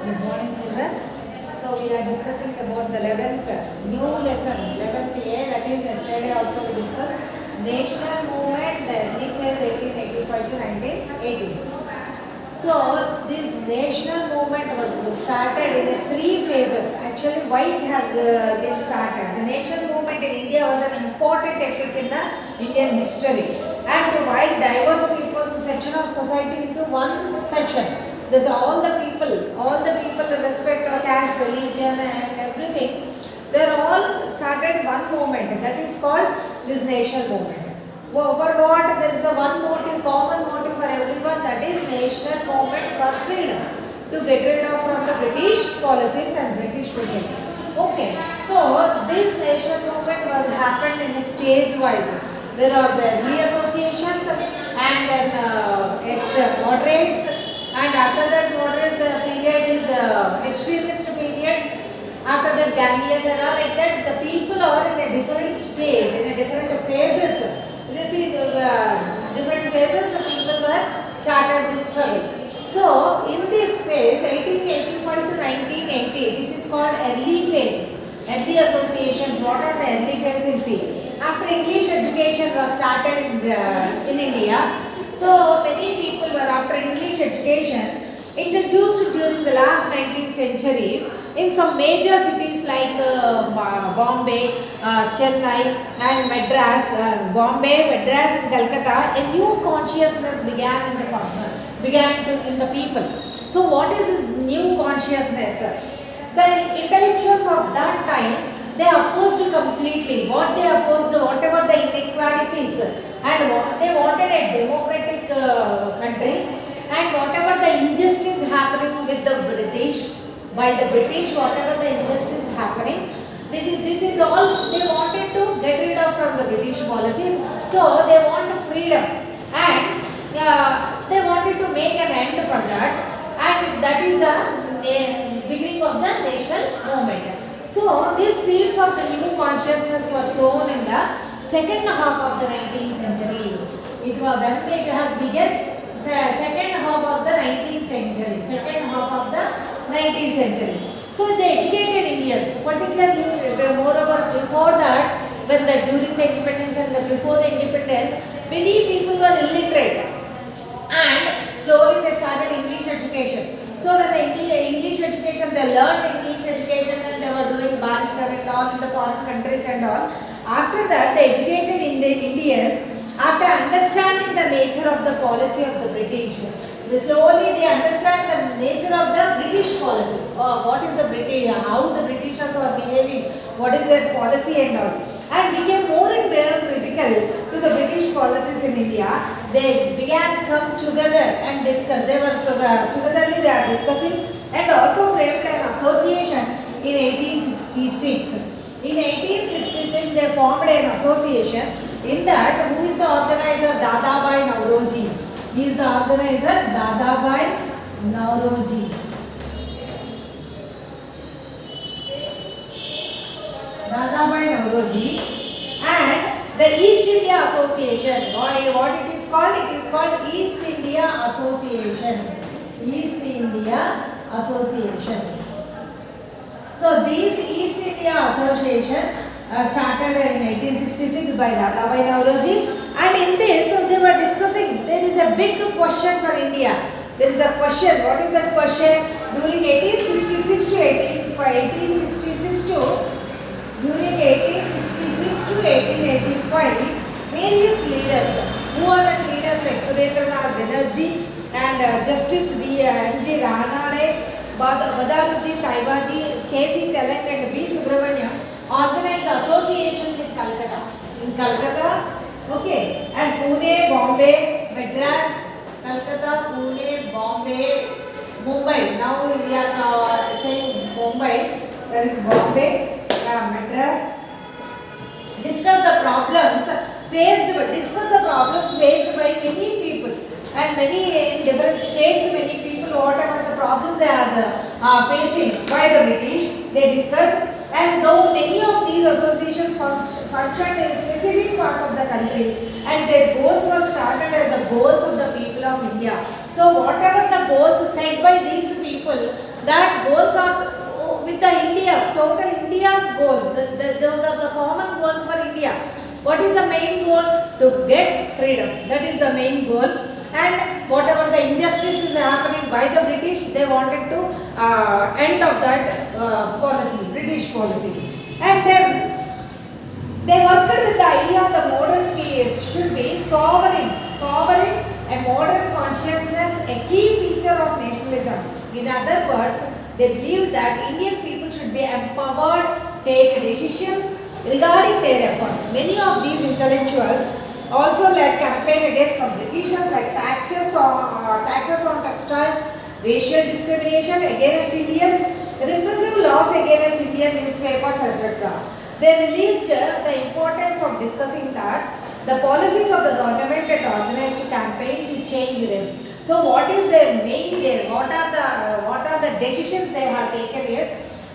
Good morning, children. So we are discussing about the 11th new lesson, 11th A, that is yesterday also we discussed national movement, the early phase 1885 to 1918. So this national movement was started in the three phases. Actually, why it has been started? The national movement in India was an important epoch in the Indian history, and to divide diverse people's section of society into one section. There's all the people respect of caste, religion and everything. They're all started one movement that is called this national movement. For what? There is a one motive, common motive for everyone, that is national movement for freedom, to get rid of from the British policies and British people. Okay, so this national movement was happened in a stage wise. There are the early associations and then it's moderates, and after that moderates the period is extremist period. After that Gandhian era, like that the people are in a different stage, in a different phases. This is different phases the people were started this struggle. So in this phase 1885 to 1980, this is called early phase. Early associations. What are the early phase? We'll see. After English education was started in India, so many people were after English education introduced during the last 19th centuries in some major cities like Bombay, Chennai and Madras. Bombay, Madras and Calcutta, a new consciousness began in the people. So what is this new consciousness? The intellectuals of that time, they opposed completely. What they opposed, whatever the inequalities, and what they wanted a democratic country, and whatever the injustice happening with the British, by the British, whatever the injustice happening, this is all they wanted to get rid of from the British policies. So they want freedom, and they wanted to make an end from that, and that is the beginning of the national movement. So these seeds of the new consciousness were sown in the second half of the 19th century. It was when it has begun. Second half of the 19th century. So the educated Indians, particularly moreover before that, when during the independence and before the independence, many people were illiterate, and slowly they started English education. So when the English education, they learned English education and they were doing barrister and all in the foreign countries and all. After that, the educated Indians, after understanding the nature of the policy of the British, slowly they understand the nature of the British policy. What is the British, how the Britishers are behaving, what is their policy and all, and became more and more critical to the British policies in India. They began to come together and discuss. They were togetherly they are discussing, and also framed an association in 1866. In 1866, they formed an association. In that, who is the organizer? Dadabhai Naoroji. He is the organizer, Dadabhai Naoroji. Dadabhai Naoroji. And the East India Association. What it is called? It is called East India Association. East India Association. So this East India Association started in 1866 by Dadabhai Naoroji, and in this they were discussing, there is a big question for India. There is a question. What is that question? During 1866 to 1885, various leaders, who are the leaders like Surendranath Banerjee and Justice M.G. Ranade, Badaruddin Taibaji, K.C. Telang and B. Subramaniam, organized associations in Calcutta. Okay, and Pune, Bombay, Madras, Calcutta, Pune, Bombay, Mumbai. Now we are saying Mumbai, that is Bombay, Madras. Discuss the problems faced by many people, and many in different states, many people, whatever the problems they are facing by the British, they discussed. And though many of these associations functioned in specific parts of the country, and their goals were started as the goals of the people of India. So whatever the goals set by these people, that goals are with the India, total India's goal. Those are the common goals for India. What is the main goal? To get freedom. That is the main goal. And whatever the injustice is happening by the British, they wanted to end of that policy, British policy. And then they worked with the idea the modern peace should be sovereign, a modern consciousness, a key feature of nationalism. In other words, they believed that Indian people should be empowered, take decisions regarding their efforts. Many of these intellectuals also led campaign against some Britishers like taxes on textiles, racial discrimination against Indians, repressive laws against Indian newspapers, etc. They released the importance of discussing that the policies of the government and organized a campaign to change them. So what is their main goal? What are the decisions they have taken is,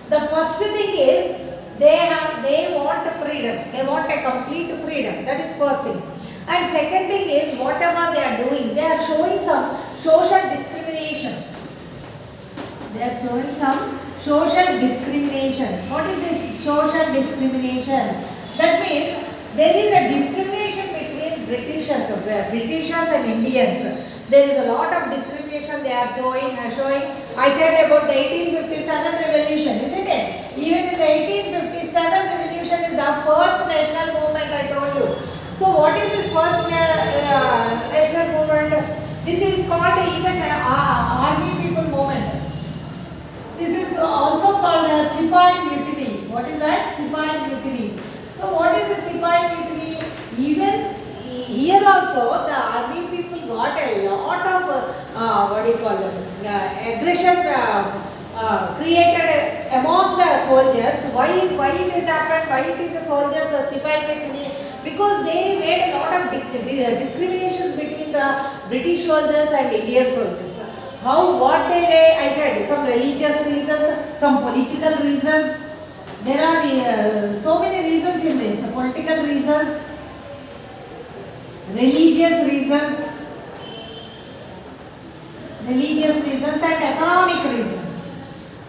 the first thing is they want freedom. They want a complete freedom. That is first thing. And second thing is, whatever they are doing, they are showing some social discrimination. They are showing some social discrimination. What is this social discrimination? That means there is a discrimination between Britishers and Indians. There is a lot of discrimination they are showing. I said about the 1857 revolution, isn't it? Even in the 1857 revolution is the first national movement, I told you. So what is this first national movement? This is called even army people movement. This is also called Sepoy Mutiny. What is that? Sepoy Mutiny. So what is the Sepoy Mutiny? Even here also the army people got a lot of aggression created among the soldiers. Why it has happened? Why it is the soldiers Sepoy Mutiny? Because they made a lot of discriminations between the British soldiers and Indian soldiers. What they I said, some religious reasons, some political reasons. There are so many reasons in this. Political reasons, religious reasons and economic reasons.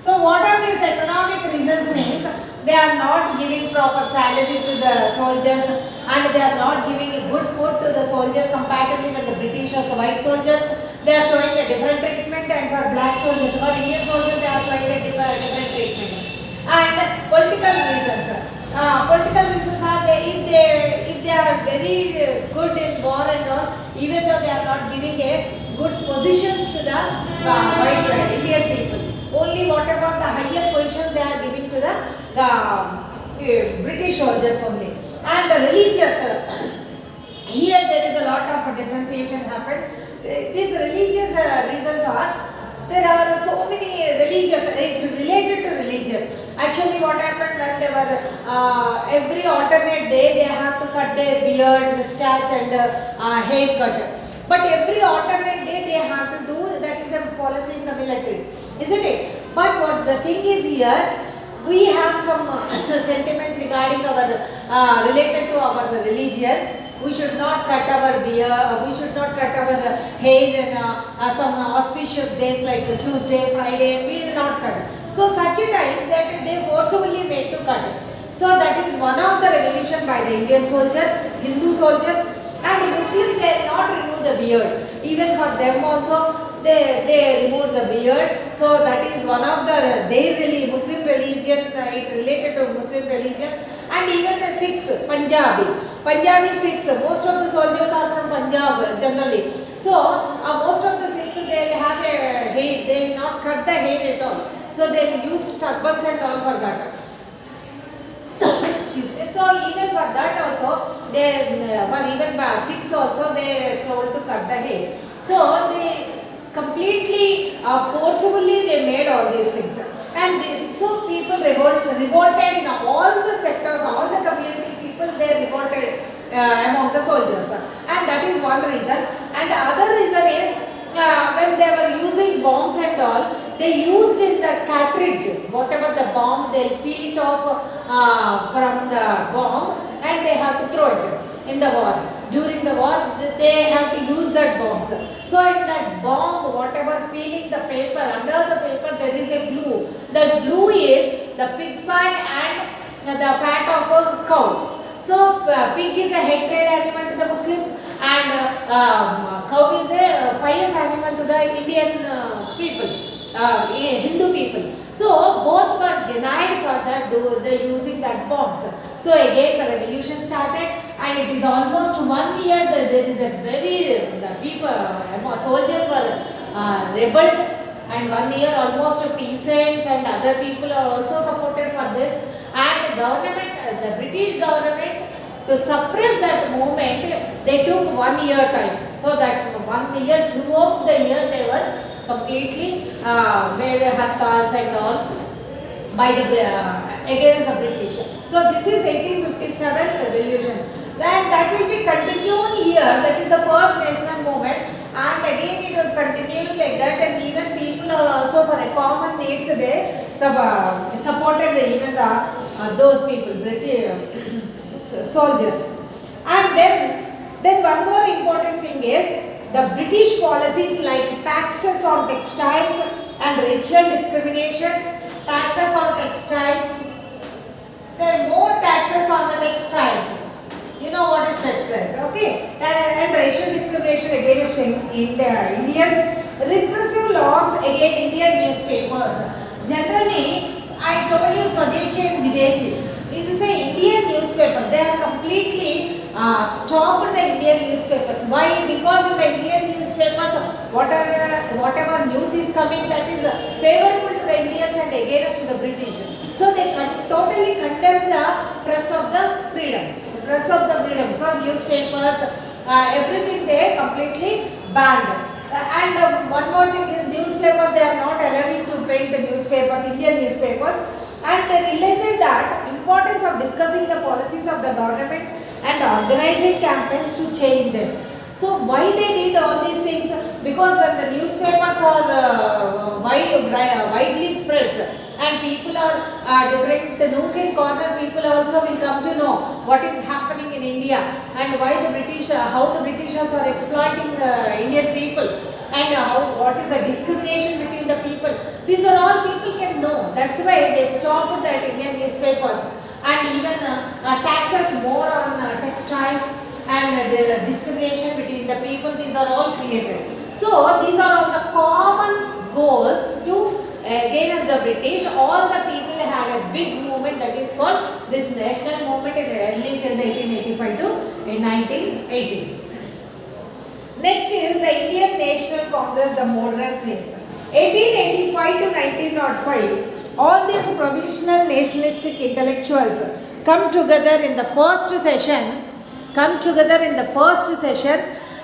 So what are these economic reasons means? They are not giving proper salary to the soldiers, and they are not giving a good food to the soldiers comparatively with the British or white soldiers. They are showing a different treatment, and for black soldiers, for Indian soldiers, they are showing a different treatment. And political reasons. Political reasons are if they are very good in war and all, even though they are not giving a good positions to the white Indian people. Only whatever the higher positions they are giving to the British soldiers only. And the religious, here there is a lot of differentiation happened. These religious reasons are, there are so many religious, related to religion. Actually what happened when they were, every alternate day they have to cut their beard, moustache and haircut. But every alternate day they have to do, that is a policy in the military, isn't it? But what the thing is here, we have some sentiments regarding our, related to our religion. We should not cut our beard, we should not cut our hair in some auspicious days like Tuesday, Friday, we will not cut. So such a time that they forcibly made to cut. So that is one of the revolution by the Indian soldiers, Hindu soldiers, and Muslims they not remove the beard. Even for them also they removed the beard. So that is one of the Muslim religion, it related to Muslim religion. And even the Sikhs, Punjabi Sikhs, most of the soldiers are from Punjab generally. So most of the Sikhs they will have a hair, they will not cut the hair at all. So they will use turbans and all for that. Excuse me. So even for that also, they for even Sikhs also they told to cut the hair. So they completely forcibly they made all these things. And so people revolted in all the sectors, all the community people they revolted among the soldiers. And that is one reason. And the other reason is when they were using bombs and all, they used in the cartridge, whatever the bomb, they'll peel it off from the bomb and they have to throw it in the war. During the war, they have to use that bombs. So in that bomb, whatever peeling the paper, under the paper there is a glue the pig fat and the fat of a cow. So pig is a hated animal to the Muslims, and cow is a pious animal to the Indian people, Hindu people. So both were denied for the using that bombs. So again the revolution started, and it is almost 1 year that there is a very the people soldiers were rebelled, and 1 year almost peasants and other people are also supported for this, and the government, the British government, to suppress that movement, they took 1 year time. So that 1 year, throughout the year they were completely made hartals and all by the against the British. So this is 1857 revolution. Then that will be continuing here. That is the first national movement, and again it was continuing like that. And even people are also for a common needs they supported even the those people, British soldiers. And then one more important thing is the British policies like taxes on textiles and racial discrimination. Taxes on textiles. There are more taxes on the textiles. You know what is textiles, okay? And racial discrimination against Indians. Repressive laws against Indian newspapers. Generally, I told you Swadeshi and Videshi. This is an Indian newspaper. They are completely stopped the Indian newspapers. Why? Because in the Indian newspapers, whatever news is coming, that is favorable to the Indians and against to the British. So they totally condemn the press of the freedom. Press of the freedom. So newspapers, everything they completely banned. And one more thing is newspapers, they are not allowing to print the newspapers, Indian newspapers. And they realized that importance of discussing the policies of the government and organizing campaigns to change them. So why they did all these things? Because when the newspapers are widely spread and people are different nook and corner, people also will come to know what is happening in India and why the British, how the Britishers are exploiting Indian people, and what is the discrimination between the people. These are all people can know. That's why they stopped that Indian newspapers, and even taxes more on textiles and the discrimination between the people. These are all created. So these are all the common goals to against the British. All the people had a big movement that is called this national movement in the early phase 1885 to 1918. Next is the Indian National Congress, the modern phase. 1885 to 1905, all these provisional nationalistic intellectuals come together in the first session,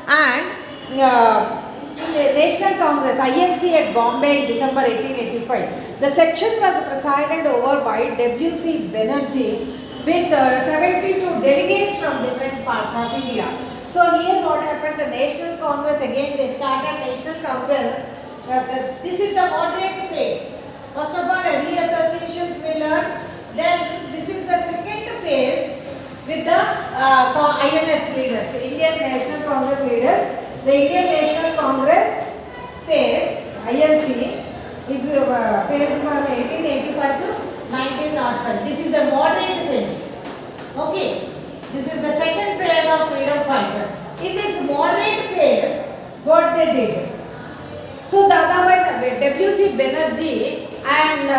and in the National Congress, INC at Bombay in December 1885. The section was presided over by W.C. Banerjee with 72 delegates from different parts of India. So here what happened, the National Congress, again they started National Congress. This is the moderate phase. First of all, early associations we learned. Then this is the second phase with the INS leaders, Indian National Congress leaders. The Indian National Congress phase, INC, is phase from 1885 to 1905. This is the moderate phase. Okay. This is the second phase of freedom fighter. In this moderate phase, what they did? So Dadabhai, W.C. Banerjee and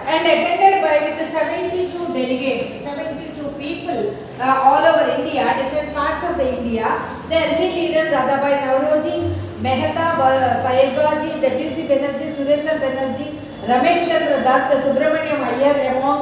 attended by with 72 delegates, 72 people all over India, different parts of the India. The early leaders Dadabhai Nauroji, Mehta, Tayebbaji, W.C. Banerjee, Surendra Banerjee, Ramesh Chandra Dutt, Subramaniam Iyer among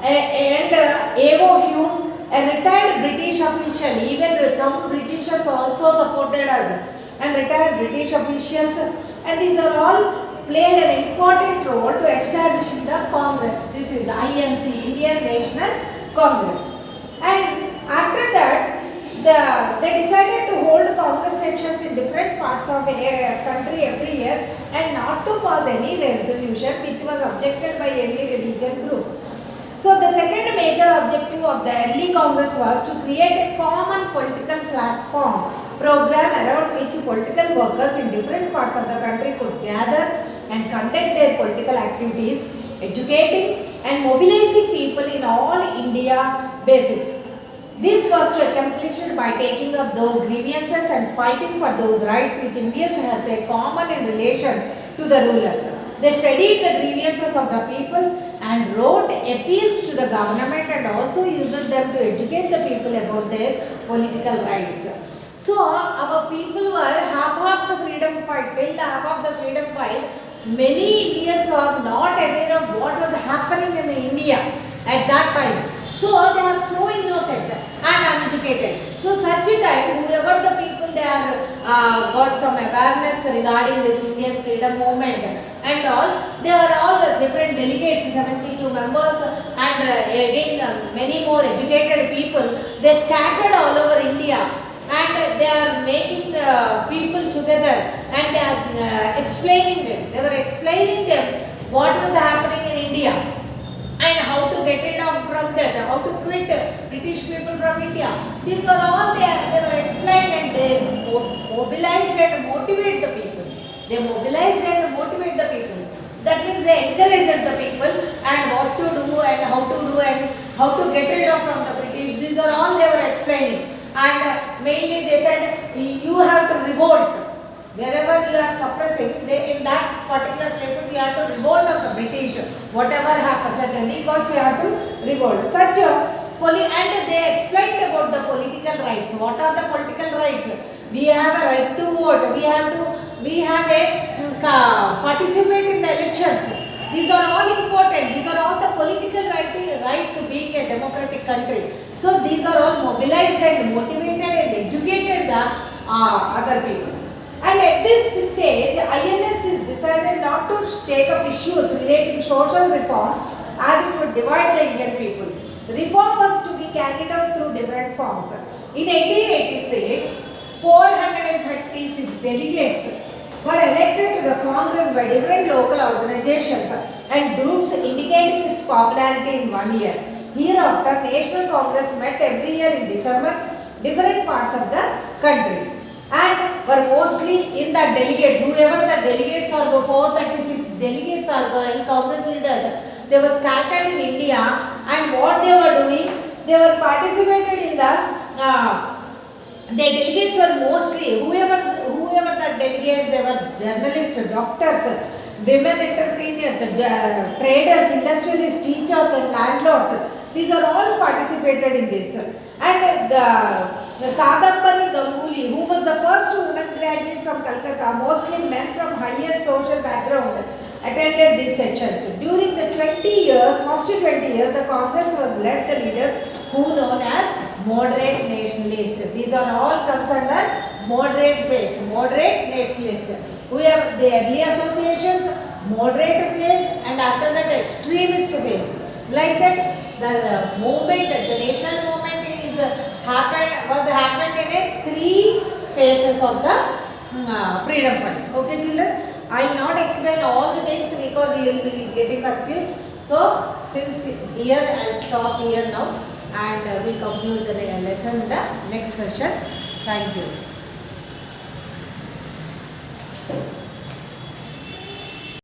and A.O. Hume, a retired British official. Even some Britishers also supported us, and retired British officials, and these are all played an important role to establishing the Congress. This is the INC, Indian National Congress. And after that, they decided to hold Congress sections in different parts of a country every year, and not to pass any resolution which was objected by any religion group. So the second major objective of the early Congress was to create a common political platform program around which political workers in different parts of the country could gather and conduct their political activities educating and mobilizing people in all India basis. This was to accomplish by taking up those grievances and fighting for those rights which Indians have a common in relation to the rulers. They studied the grievances of the people and wrote appeals to the government and also used them to educate the people about their political rights. So our people were half of the freedom fight, till half of the freedom fight. Many Indians are not aware of what was happening in India at that time. So they are so innocent and uneducated. So such a time, whoever the people they are got some awareness regarding this Indian freedom movement and all, they are all the different delegates, 72 members and again many more educated people. They scattered all over India and they are making people together and they are explaining them. They were explaining them what was happening in India and how to get rid of from that, how to quit British people from India. These are all they were explained and they mobilized and motivate the people. They mobilized and motivate the people. That means they encouraged the people and what to do and how to get rid of from the British. These are all they were explaining. And mainly they said you have to revolt. Wherever you are suppressing, in that particular places you have to revolt of the British. Whatever happens at any cost, you have to revolt. Such a and they explained about the political rights. What are the political rights? We have a right to vote. We have a participate in the elections. These are all important. These are all the political rights being a democratic country. So these are all mobilized and motivated and educated the other people. And at this stage, INS is decided not to take up issues relating social reform as it would divide the Indian people. Reform was to be carried out through different forms. In 1886, 436 delegates were elected to the Congress by different local organizations and groups indicating its popularity in 1 year. Hereafter, National Congress met every year in December, different parts of the country. And were mostly in the delegates, whoever the delegates are, 436 delegates are going, Congress leaders, they were scattered in India and what they were doing, they were participated in the delegates were mostly, whoever the delegates, they were journalists, doctors, women entrepreneurs, traders, industrialists, teachers and landlords. These are all participated in this. And the Kadambari Ganguly, who was the first woman graduate from Calcutta, mostly men from higher social background, attended these sections. During the first 20 years, the Congress was led the leaders who known as moderate nationalists. These are all comes under moderate phase, moderate nationalist. We have the early associations, moderate phase, and after that extremist phase. Like that, the movement, the national movement happened in a 3 phases of the freedom fight. Okay, children, I will not explain all the things because you will be getting confused. So, since here I will stop here now and we will conclude the lesson in the next session. Thank you.